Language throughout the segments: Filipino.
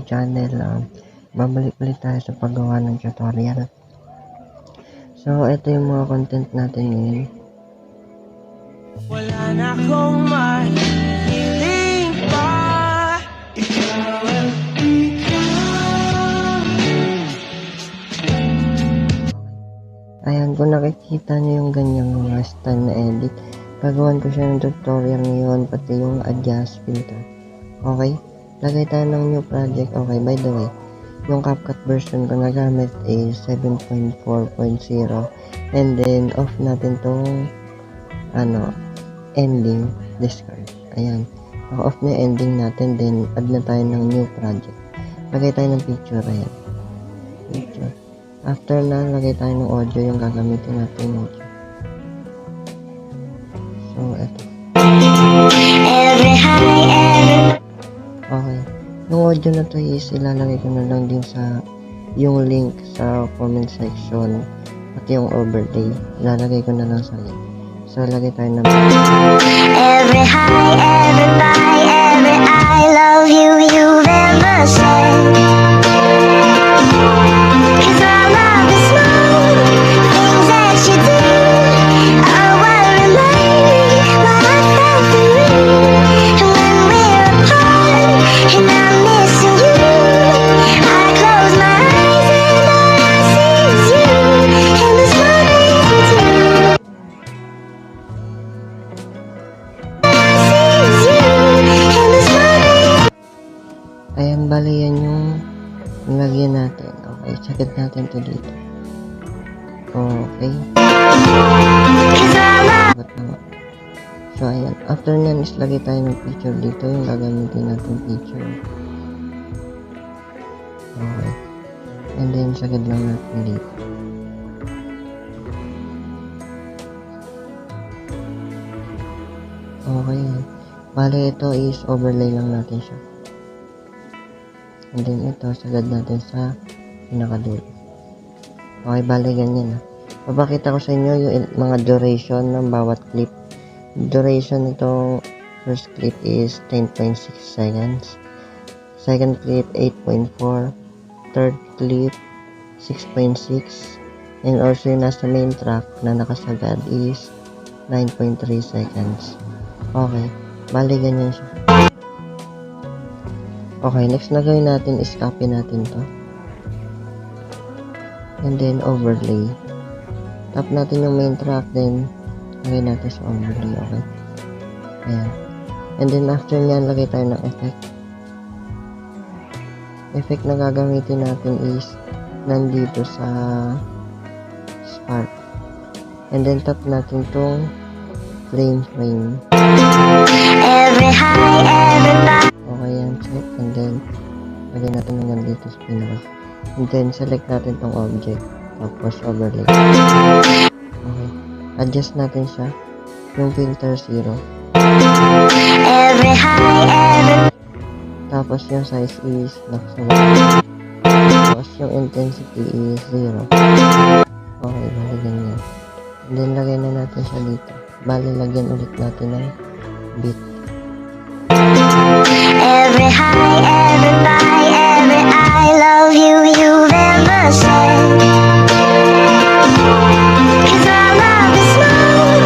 channel. Babalik ulit tayo sa paggawa ng tutorial. So, ito yung mga content natin ngayon. Wala na akong mahiling pa. Ikaw ang Ayan, kung nakikita nyo yung ganyang mga style na edit, gagawan ko siya ng tutorial ngayon, pati yung adjust filter. Okay? Lagay tayo ng new project. Okay, by the way, yung CapCut version ko na gamit is 7.4.0, and then off natin tong ending discard. Ayan, off na yung ending natin, then add na tayo ng new project. Lagay tayo ng picture. Ayan, picture. After na, lagay tayo ng audio, yung gagamitin natin audio. So, eto. Okay. Yung audio na to is ilalagay ko na lang din sa yung link sa comment section, at yung overlay ilalagay ko na lang sa link. So, lagay tayo ng Every high, every bye, every I love you you've ever said. 'Cause all of the small things that you do are what remind me what I felt for you. And when we're apart and I'm missing you, I close my eyes and all I see is you and the small things we do. Ayan, bali yan yung nilagyan natin. Okay, sakit natin to dito. Okay. So, ayan. After nyan is lagay tayo ng picture dito. Yung gagamitin natin picture. Okay. And then, sakit lang natin dito. Okay. Bali, ito is overlay lang natin siya. And then ito, sagad natin sa pinakadulo. Okay, bali ganyan na. Papakita ko sa inyo yung mga duration ng bawat clip. Duration nitong first clip is 10.6 seconds. Second clip, 8.4. Third clip, 6.6. And also yung nasa main track na nakasagad is 9.3 seconds. Okay, bali ganyan siya. Okay, next na gawin natin is copy natin to. And then overlay. Tap natin yung main track, then lagay natin sa overlay. Okay. Ayan. And then after nyan, lagay tayo ng effect. Effect na gagamitin natin is nandito sa spark. And then tap natin tong frame. Every high, every bye. Okay yan, check. And then lagay natin hanggang dito sa pinaka. And then select natin tong object. Tapos overlay. Okay. Adjust natin siya. Yung filter 0. Every high, every Tapos yung size is nakasunod. Tapos yung intensity is 0. Okay, bali ganyan. And then lagay na natin siya dito. Bali lagyan ulit natin ng beat. every high, every bye, every I love you you've ever said. 'Cause I love the small.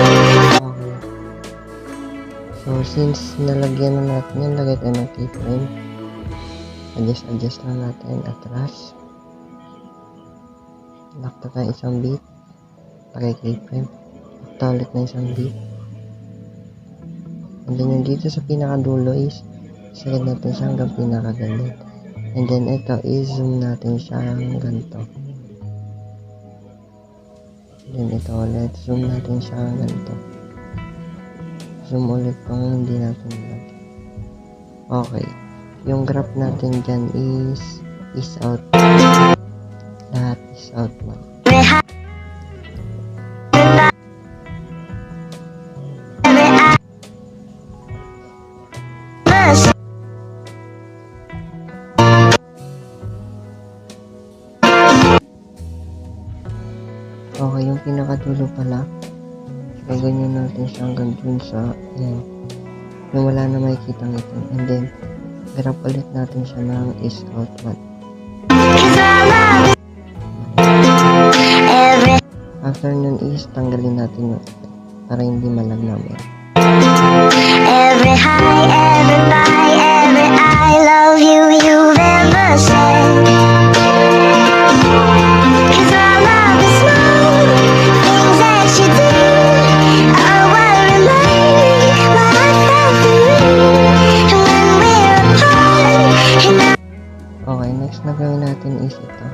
Okay. So, since nalagyan na natin yan, lagay tayo ng keyframe. Adjust lang natin atras. Lakta tayo isang beat. Lagay keyframe. Lakta ulit na isang beat. And then yung dito sa pinakadulo is sagad natin siya hanggang pinakagalit. And then ito is zoom natin siya hanggang ganito. Then ito ulit, zoom natin siya hanggang ganito. Zoom ulit kung hindi natin lagay. Okay. Yung graph natin dyan is out. Lahat is out na. Every high, every I ever said. Okay, yung pinakadulo pala. Kaya ganyan natin siya hanggang dun sa, yan. Yung wala na makikita ito. And then, grab ulit natin siya ng is out 1. Cause I love every After nun is tanggalin natin yung para hindi malagnamin. every high, every bye, every I love you you've ever said. Cause I love the small things that you do are what remind me what I felt for you when we're apart. And I Okay, next na gawin natin is ito.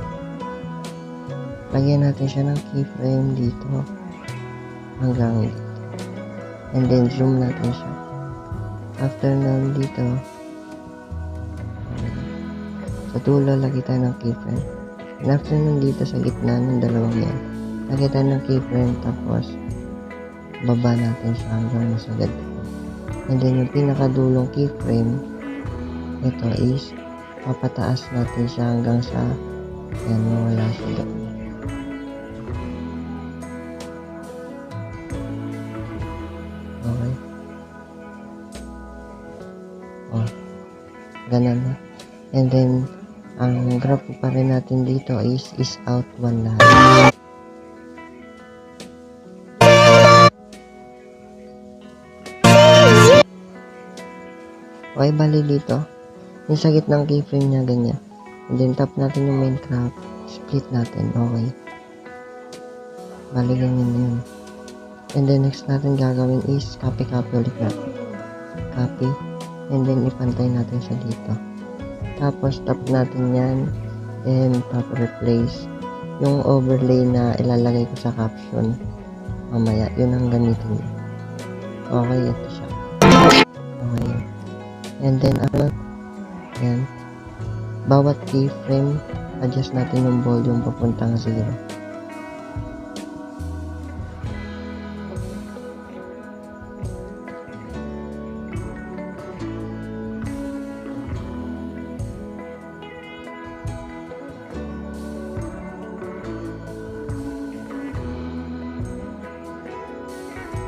Lagyan natin siya ng keyframe dito hanggang dito. And then zoom natin siya. After nun dito, sa dulo lagyan tayo ng keyframe. And after nun dito sa gitna ng dalawang yan, lagyan tayo ng keyframe tapos baba natin siya hanggang masagad. And then yung pinakadulong keyframe, ito is papataas natin siya hanggang sa yan, mawala siya doon. Okay. Oh, ganun na. And then, ang graph pa rin natin dito is out 1 lahat. Okay, bali dito. Yung sa gitnang keyframe niya, ganyan. And then, tap natin yung Minecraft. Split natin. Okay. Bali, ganyan yun. And then, next natin gagawin is copy-copy ulit natin. Copy. And then, ipantay natin siya dito. Tapos, tap natin yan. And, tap replace. Yung overlay na ilalagay ko sa caption. Mamaya, yun ang gamitin niya. Okay, ito siya. Okay. And then, yan. Bawat keyframe, adjust natin yung volume papuntang 0.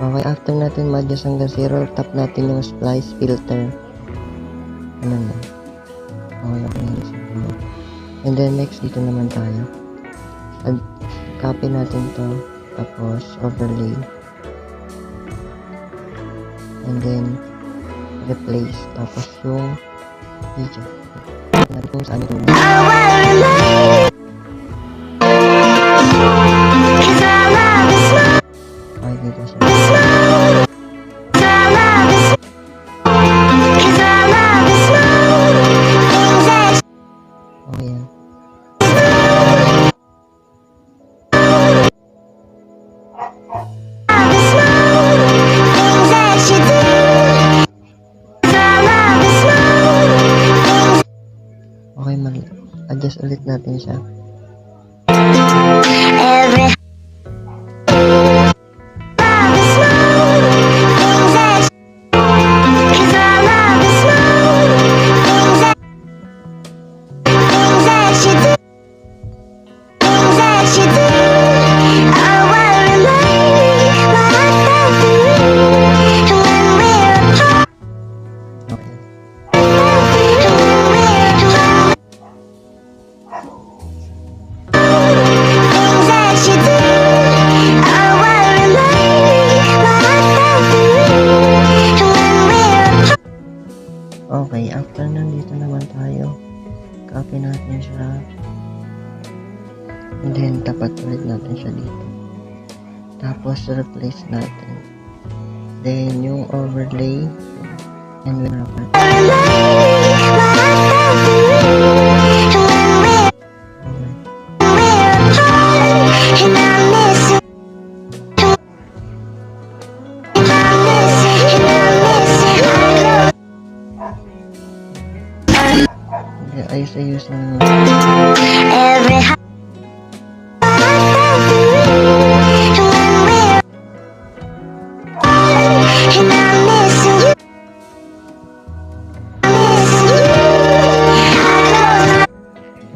Okay, after natin ma-adjust hanggang 0, tap natin yung splice filter. Ano na? Okay, okay. And then next, dito naman tayo. Copy natin to, tapos overlay. And then, replace. Tapos yung video. Natin kung saan yung I wanna remind you. Cause I love the small, okay, dito siya. cause I love the small, cause I love the small things that Okay, yan. you do. Cause I love the small things. Okay, adjust ulit natin siya. Every love the small things that cause I love the small things that you do. Things that you do are what remind me what I felt for you when we're apart. Okay. Things that you do are what remind me what I felt for you when we're apart. Okay, after nandito naman tayo, copy natin siya. And then, tapat ulit natin siya dito. Tapos, replace natin. Then, yung overlay, and we're apart. Okay, ayos-ayos lang.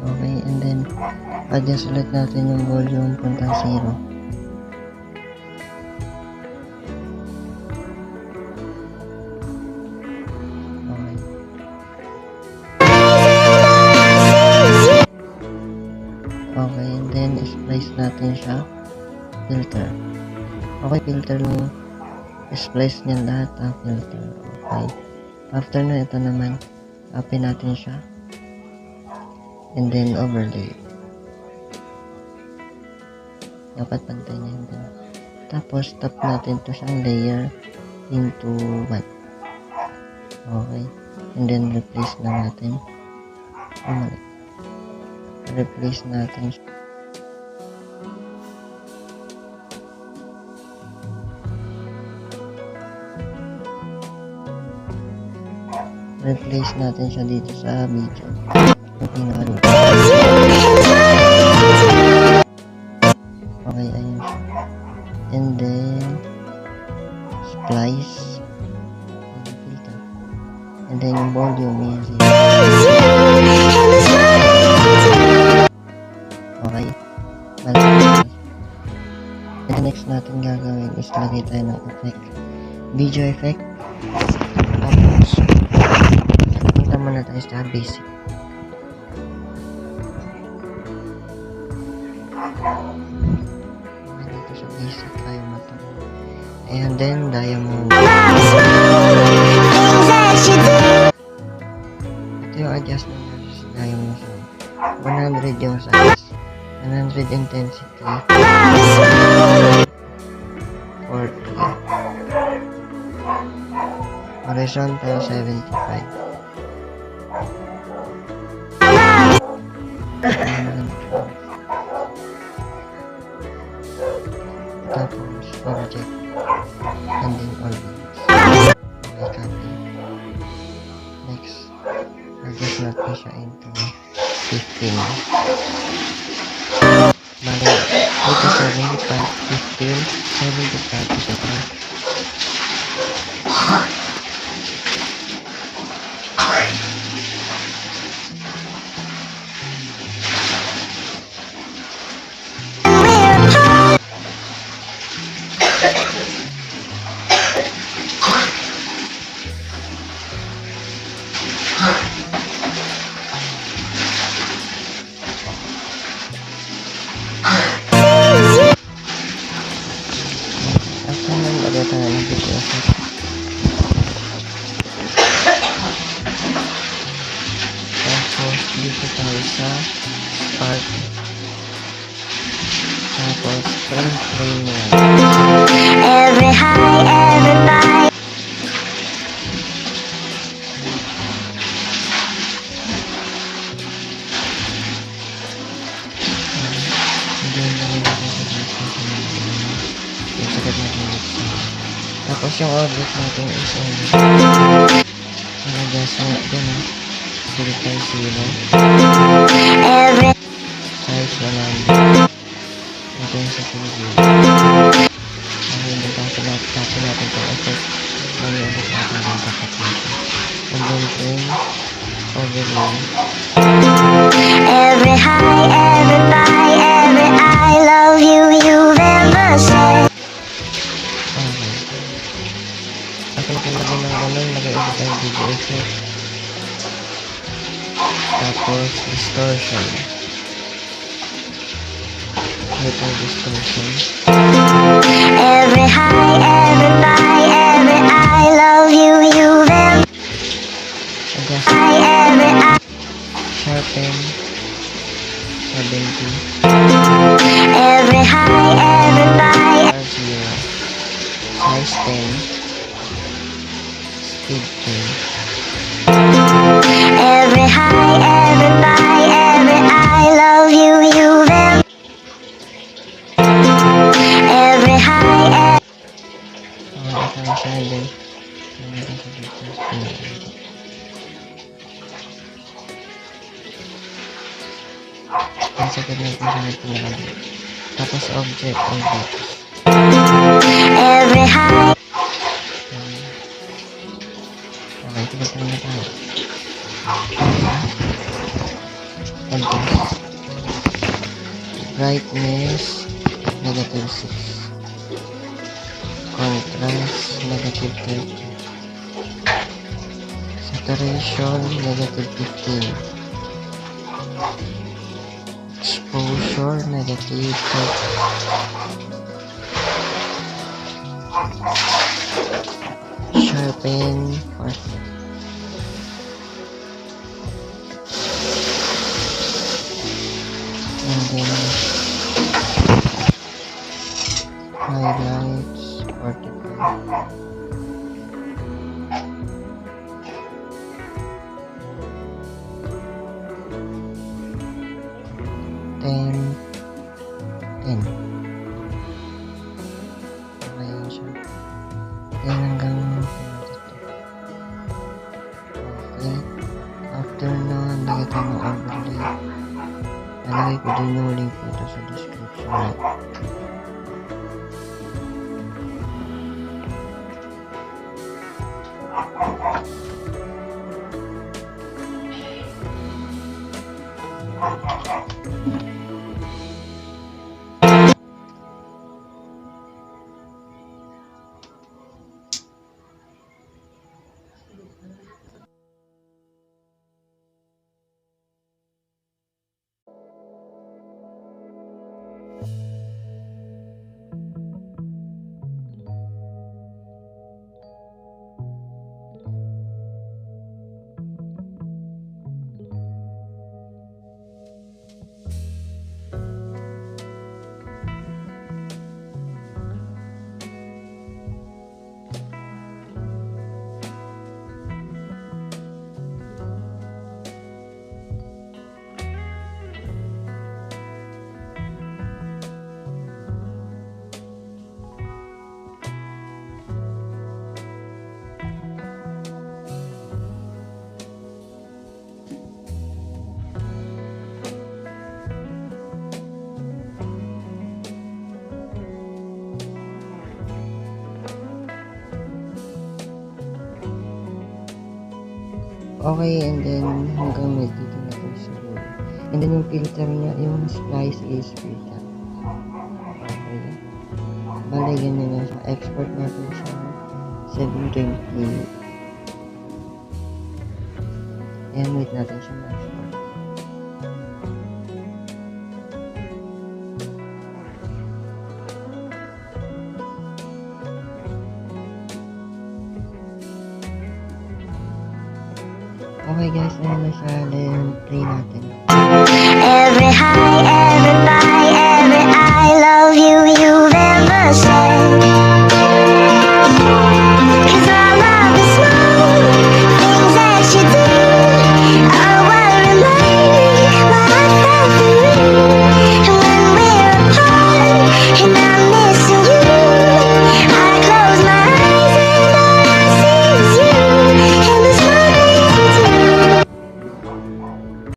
Okay, and then, adjust ulit natin yung volume puntang 0. Okay. natin siya. Filter. Okay, filter lang. Splice niyan lahat filter. Okay. After na ito naman, open natin siya. And then overlay. Dapat pantay niya yun. Tapos tap natin to siyang layer into 1. Okay. And then replace na natin. Replace natin siya. Replace natin siya dito sa video. Yung pinaka-root. Okay, ayun siya. And then splice. Filter. And then yung volume is okay. And next natin gagawin is lagay tayo ng effect. Video effect. Tapos punta muna tayo sa basic. Dito sa basic tayo matang. And then diamond. Ito yung adjustment natin sa diamond siya. 100 yung size. 100 intensity. 40. Horizontal 75. Tapos object and then organs. Okay, copy. Next, adjust natin siya into 15. Bali, ito 75, 15, 75 isa pa. After nun, lagay tayo ng video effect. Tapos, dito tayo sa spark. Tapos, frame yan. Every high, every bite. Tapos yung object natin is adjustment din filter 0 Every size 100 intensity 0. Hindi natin itong effect mali ulit natin yung tapat natin and then frame overlay every high, every bite, every I love you you've ever said. After kung lagay ng ganun, lagay ulit tayo video effect. Tapos, distortion. Ito, distortion. Every high, every bite, every I love you you've ever Adjust. every I Sharpen. 70. every high, every bite. R0. Size 10. Speed 10. Every high, every bite, every I love you you've ever every high, Ito na siya din. Ang sakit na ito siya pinakali. Tapos object. every high. Okay, ito na tayo. Adjust. Brightness, negative 6. Contrast, negative 30. Saturation, negative 15. Exposure, for negative 30. Sharpen for 6. And then highlights 45. Ten. Ayan siya. Then hanggang dito. Okay. After nun, lagay tayo ng overlay. Nalagay ko din yung link nito sa description. Okay, and then hanggang may dito na ito sa dulo. And then yung filter niya, yung splice is filter. Okay. Bale, ganyan na siya. Export natin siya 720. And wait natin siya ma-export. Okay guys, ayan na siya. Then play natin.